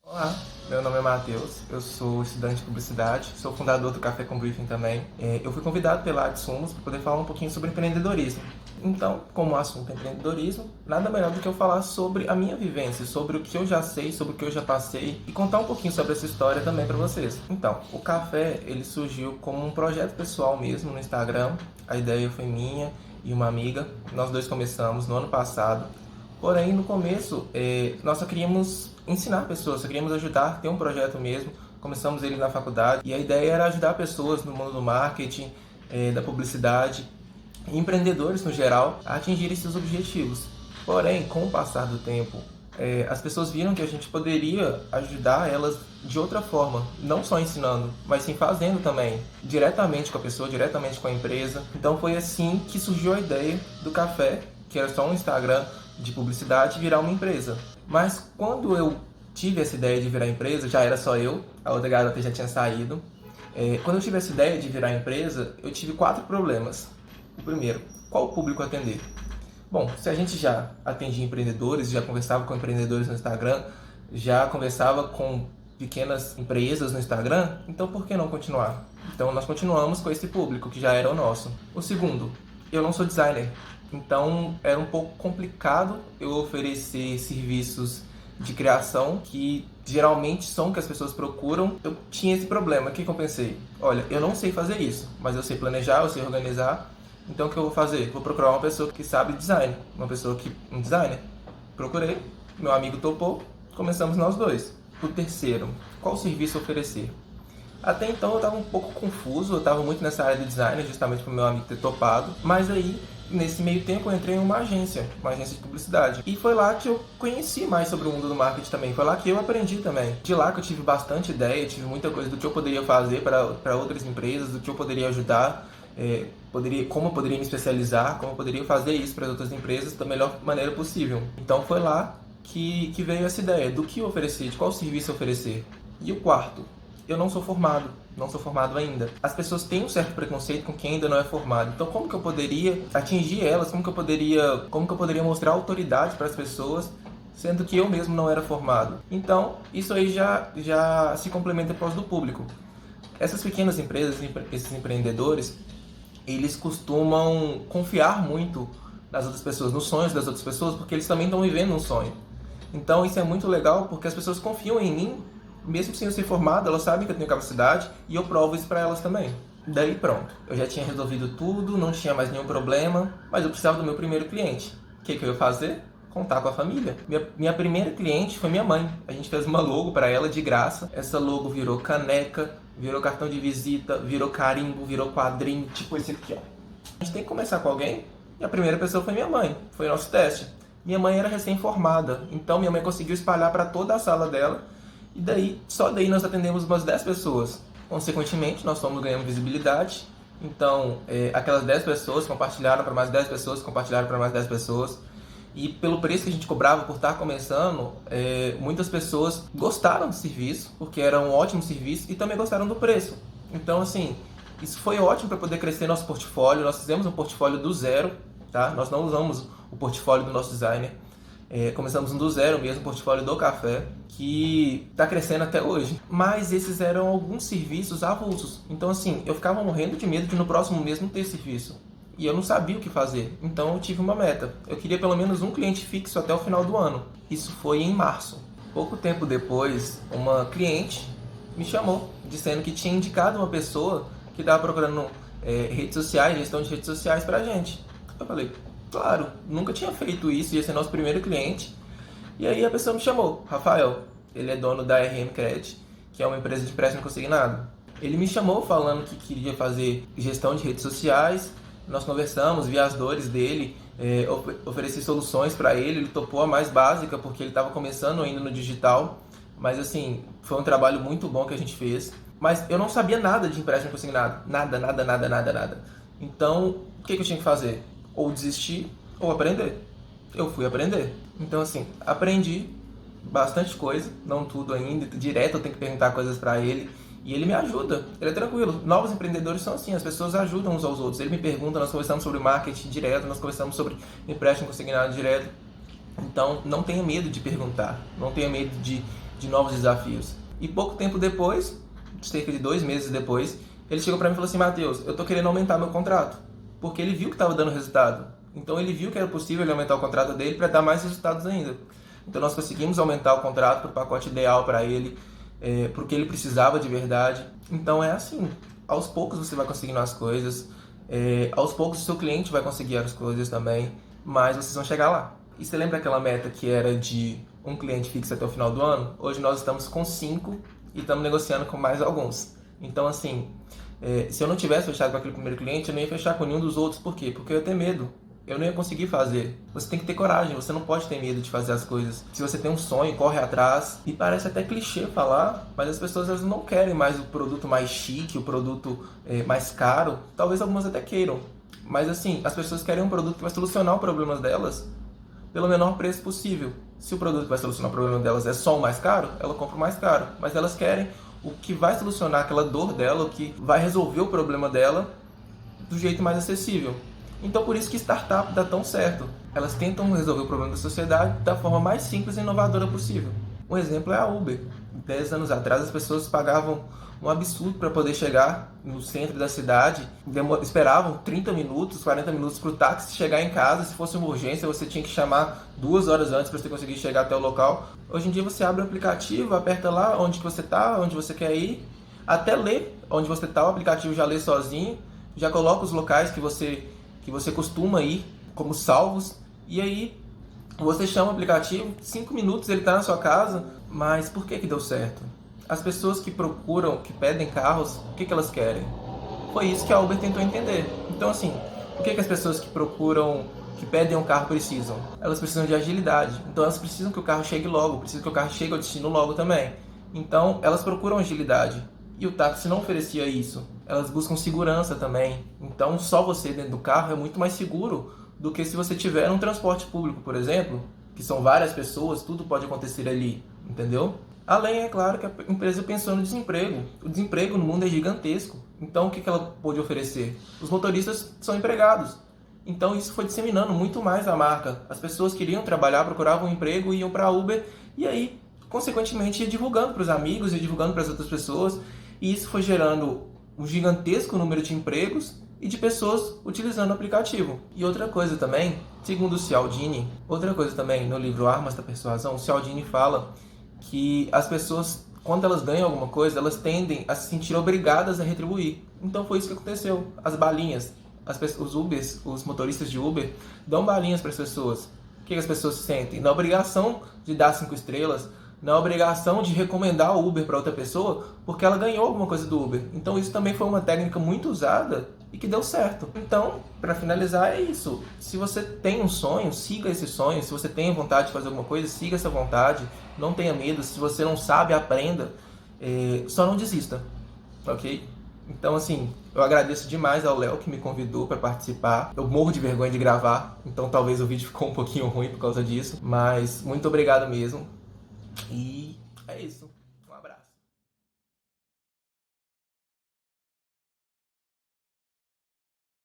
Olá, meu nome é Matheus, eu sou estudante de publicidade, sou fundador do Café com Briefing também. Eu fui convidado pela Adsumos para poder falar um pouquinho sobre empreendedorismo. Então, como o assunto é empreendedorismo, nada melhor do que eu falar sobre a minha vivência, sobre o que eu já sei, sobre o que eu já passei e contar um pouquinho sobre essa história também para vocês. Então, o café, ele surgiu como um projeto pessoal mesmo no Instagram. A ideia foi minha e uma amiga. Nós dois começamos no ano passado. Porém, no começo, nós só queríamos ensinar pessoas, só queríamos ajudar, ter um projeto mesmo. Começamos ele na faculdade e a ideia era ajudar pessoas no mundo do marketing, da publicidade, e empreendedores no geral, a atingir esses objetivos. Porém, com o passar do tempo, as pessoas viram que a gente poderia ajudar elas de outra forma, não só ensinando, mas sim fazendo também, diretamente com a pessoa, diretamente com a empresa. Então foi assim que surgiu a ideia do café, que era só um Instagram de publicidade, virar uma empresa. Mas quando eu tive essa ideia de virar empresa, já era só eu, a outra garota já tinha saído. Quando eu tive essa ideia de virar empresa, eu tive 4 problemas. O primeiro, qual público atender? Bom, se a gente já atendia empreendedores, já conversava com empreendedores no Instagram, já conversava com pequenas empresas no Instagram, então por que não continuar? Então nós continuamos com esse público que já era o nosso. O segundo, eu não sou designer, então era um pouco complicado eu oferecer serviços de criação que geralmente são o que as pessoas procuram. Eu tinha esse problema. O que eu pensei? Olha, eu não sei fazer isso, mas eu sei planejar, eu sei organizar. Então o que eu vou fazer? Vou procurar uma pessoa que sabe design, um designer. Procurei, meu amigo topou, começamos nós dois. O terceiro, qual serviço oferecer? Até então eu estava um pouco confuso, eu estava muito nessa área de design, justamente para o meu amigo ter topado. Mas aí, nesse meio tempo, eu entrei em uma agência de publicidade. E foi lá que eu conheci mais sobre o mundo do marketing também. Foi lá que eu aprendi também. De lá que eu tive bastante ideia, tive muita coisa do que eu poderia fazer para outras empresas, do que eu poderia ajudar. Como eu poderia me especializar, como eu poderia fazer isso para as outras empresas da melhor maneira possível. Então foi lá que veio essa ideia do que oferecer, de qual serviço oferecer. E o quarto, eu não sou formado ainda. As pessoas têm um certo preconceito com quem ainda não é formado. Então como que eu poderia atingir elas, como que eu poderia mostrar autoridade para as pessoas, sendo que eu mesmo não era formado? Então isso aí já se complementa por causa do público. Essas pequenas empresas, esses empreendedores, eles costumam confiar muito nas outras pessoas, nos sonhos das outras pessoas, porque eles também estão vivendo um sonho. Então isso é muito legal, porque as pessoas confiam em mim, mesmo sem eu ser formado, elas sabem que eu tenho capacidade e eu provo isso para elas também. Daí pronto, eu já tinha resolvido tudo, não tinha mais nenhum problema, mas eu precisava do meu primeiro cliente. O que eu ia fazer? Contar com a família. Minha primeira cliente foi minha mãe. A gente fez uma logo para ela de graça. Essa logo virou caneca, virou cartão de visita, virou carimbo, virou quadrinho, tipo esse aqui, ó. A gente tem que começar com alguém e a primeira pessoa foi minha mãe. Foi o nosso teste. Minha mãe era recém-formada, então minha mãe conseguiu espalhar para toda a sala dela e só daí nós atendemos umas 10 pessoas. Consequentemente, nós fomos ganhando visibilidade. Então, aquelas 10 pessoas compartilharam para mais 10 pessoas, compartilharam para mais 10 pessoas. E pelo preço que a gente cobrava por estar começando, muitas pessoas gostaram do serviço, porque era um ótimo serviço, e também gostaram do preço. Então, assim, isso foi ótimo para poder crescer nosso portfólio. Nós fizemos um portfólio do zero, tá? Nós não usamos o portfólio do nosso designer. Começamos do zero mesmo, o portfólio do café, que está crescendo até hoje. Mas esses eram alguns serviços avulsos. Então, assim, eu ficava morrendo de medo de no próximo mês não ter serviço. E eu não sabia o que fazer, então eu tive uma meta. Eu queria pelo menos um cliente fixo até o final do ano. Isso foi em março. Pouco tempo depois, uma cliente me chamou, dizendo que tinha indicado uma pessoa que estava procurando redes sociais, gestão de redes sociais pra gente. Eu falei, claro, nunca tinha feito isso, ia ser nosso primeiro cliente. E aí a pessoa me chamou, Rafael, ele é dono da RM Credit, que é uma empresa de empréstimo consignado. Ele me chamou falando que queria fazer gestão de redes sociais. Nós conversamos, vi as dores dele, ofereci soluções para ele topou a mais básica porque ele estava começando ainda no digital, mas assim, foi um trabalho muito bom que a gente fez. Mas eu não sabia nada de empréstimo consignado, nada. Então, o que eu tinha que fazer? Ou desistir ou aprender. Eu fui aprender. Então assim, aprendi bastante coisa, não tudo ainda, direto eu tenho que perguntar coisas para ele. E ele me ajuda, ele é tranquilo. Novos empreendedores são assim, as pessoas ajudam uns aos outros. Ele me pergunta, nós conversamos sobre marketing direto, nós conversamos sobre empréstimo consignado direto. Então, não tenha medo de perguntar, não tenha medo de de novos desafios. E pouco tempo depois, cerca de 2 meses depois, ele chegou para mim e falou assim: Matheus, eu tô querendo aumentar meu contrato, porque ele viu que estava dando resultado. Então ele viu que era possível ele aumentar o contrato dele para dar mais resultados ainda. Então nós conseguimos aumentar o contrato para o pacote ideal para ele, para o que ele precisava de verdade. Então é assim, aos poucos você vai conseguindo as coisas, aos poucos o seu cliente vai conseguir as coisas também, mas vocês vão chegar lá. E você lembra aquela meta que era de um cliente fixo até o final do ano? Hoje nós estamos com 5 e estamos negociando com mais alguns. Então assim, se eu não tivesse fechado com aquele primeiro cliente, eu não ia fechar com nenhum dos outros. Por quê? Porque eu ia ter medo. Eu não ia conseguir fazer. Você tem que ter coragem, você não pode ter medo de fazer as coisas. Se você tem um sonho, corre atrás. E parece até clichê falar, mas as pessoas elas não querem mais o produto mais chique, o produto mais caro. Talvez algumas até queiram. Mas assim, as pessoas querem um produto que vai solucionar os problemas delas pelo menor preço possível. Se o produto que vai solucionar o problema delas é só o mais caro, ela compra o mais caro. Mas elas querem o que vai solucionar aquela dor dela, o que vai resolver o problema dela do jeito mais acessível. Então por isso que startup dá tão certo. Elas tentam resolver o problema da sociedade da forma mais simples e inovadora possível. Um exemplo é a Uber. 10 anos atrás as pessoas pagavam um absurdo para poder chegar no centro da cidade, esperavam 30 minutos, 40 minutos para o táxi chegar em casa. Se fosse uma urgência, você tinha que chamar 2 horas antes para você conseguir chegar até o local. Hoje em dia você abre o aplicativo, aperta lá onde que você está, onde você quer ir, até ler onde você está, o aplicativo já lê sozinho, já coloca os locais que você costuma ir como salvos, e aí você chama o aplicativo, 5 minutos ele está na sua casa. Mas por que deu certo? As pessoas que procuram, que pedem carros, o que elas querem? Foi isso que a Uber tentou entender. Então assim, o que as pessoas que procuram, que pedem um carro precisam? Elas precisam de agilidade. Então elas precisam que o carro chegue logo, precisam que o carro chegue ao destino logo também. Então elas procuram agilidade. E o táxi não oferecia isso. Elas buscam segurança também. Então só você dentro do carro é muito mais seguro do que se você tiver um transporte público, por exemplo, que são várias pessoas, tudo pode acontecer ali, entendeu? Além, é claro, que a empresa pensou no desemprego. O desemprego no mundo é gigantesco. Então o que ela pôde oferecer? Os motoristas são empregados. Então isso foi disseminando muito mais a marca. As pessoas queriam trabalhar, procuravam um emprego, iam para a Uber e aí, consequentemente, ia divulgando para os amigos, ia divulgando para as outras pessoas. E isso foi gerando um gigantesco número de empregos e de pessoas utilizando o aplicativo. E outra coisa também, segundo o Cialdini, no livro Armas da Persuasão, o Cialdini fala que as pessoas, quando elas ganham alguma coisa, elas tendem a se sentir obrigadas a retribuir. Então foi isso que aconteceu. As balinhas, os motoristas de Uber dão balinhas para as pessoas. O que as pessoas se sentem? Na obrigação de dar 5 estrelas, na obrigação de recomendar o Uber para outra pessoa, porque ela ganhou alguma coisa do Uber. Então isso também foi uma técnica muito usada e que deu certo. Então, para finalizar, é isso. Se você tem um sonho, siga esse sonho. Se você tem vontade de fazer alguma coisa, siga essa vontade. Não tenha medo. Se você não sabe, aprenda. Só não desista, ok? Então, assim, eu agradeço demais ao Léo que me convidou para participar. Eu morro de vergonha de gravar, então talvez o vídeo ficou um pouquinho ruim por causa disso. Mas muito obrigado mesmo. E é isso.